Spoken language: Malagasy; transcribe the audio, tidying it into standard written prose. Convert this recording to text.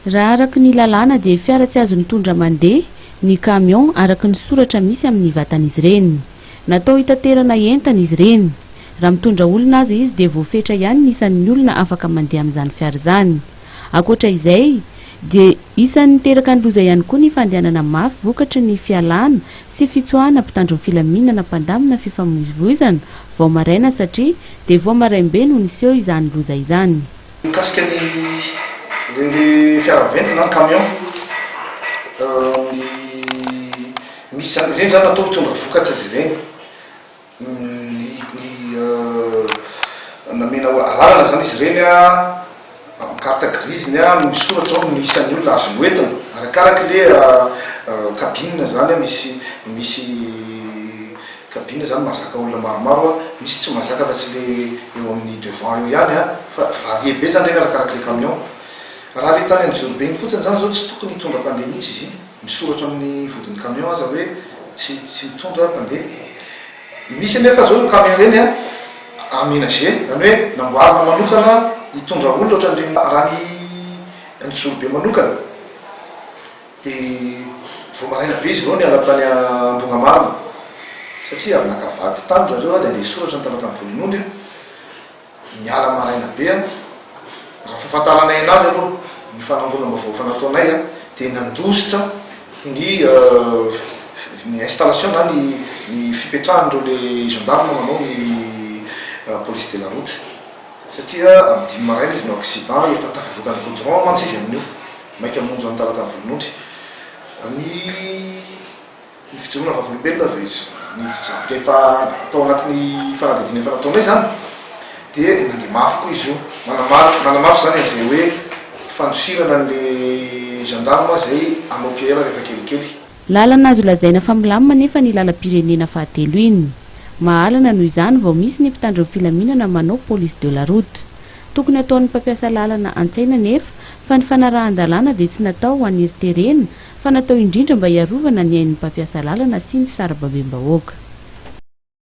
raha araky ny lalàna dia fiara tsy azo nitondra mandeha ny camion araky ny soratra misy amin'ny vatan'izy ireny. Natao hitaterana entana izy ireny. Raha mitondra olona azy izy dia voafetra ihany ny isan'ny olona afaka mandeha amin'izany fiara izany. Ankoatra izay dia isan'ny teraka ny loza ihany koa ny fandehanana mafy vokatry ny fialana sy fitsoahana mpitandro ny filaminana mpandamina fifamoivoizana vao maraina satria dia vao maraimbe no niseho izany loza izany. Mikasika ny fiaraventy na camion misy ireny zany natao hitondra vokatra azy ireny namena arahana zany izy ireny carte grise misoratra ao ny isan'ny olona azo noentina arakaraky le cabine zany misy cabine zany mazaka olona maromaro misy tsy mazaka fa tsy le eo amin'ny devant eo ihany fa varie be zany reny arakaraky le camion. Raha le tany amin'ny zorobeny fotsiny zany zao tsy tokony hitondra mpandeha mihitsy izy misoratra amin'ny vodin'ny camion aza hoe tsy mitondra mpandeha. Misy nefa zao camion reny aménagé zany hoe namboarina manokana hitondra olona ohatran'ireny raha ny zorobe manokana dia vao maraina be izy ireo ny ala-tany Ambongamarina satria avy nakavady tany zareo dia andeha soratra ny talatany Volinondry miala maraina be raha fahafantarana anazy aloha ny fanangonam-baovao fanataonay dia nandositra ny installation na ny fipetrahan'ireo le gendarme manao ny police de la route satria amin'ny 10 maraina izy no accident efa tafavoakany goudron mantsy izy amin'io maika amonjo amin'ny talatany Volinondry ny fijoroana vavolombelona rehefa atao anatin'ny fanadidina efa nataonay zany dia nandeha mafy koa izy io manamafy zany izay hoe fandosirana le gendarme izay anao pierre rehefa kelikely. Lalana azo lazaina fa milamina nefa ny lalam-pirenena fahatelo iny. Mahalana noho izany vao misy ny mpitandro ny filaminana manao police de la route. Tokony ataon'ny mpampiasa lalana an-tsaina nefa fa ny fanarahan-dalàna dia tsy natao ho an'iriterena fa natao indrindra mba hiarovana ny ain'ny mpampiasa lalana sy ny sarababem-bahoaka.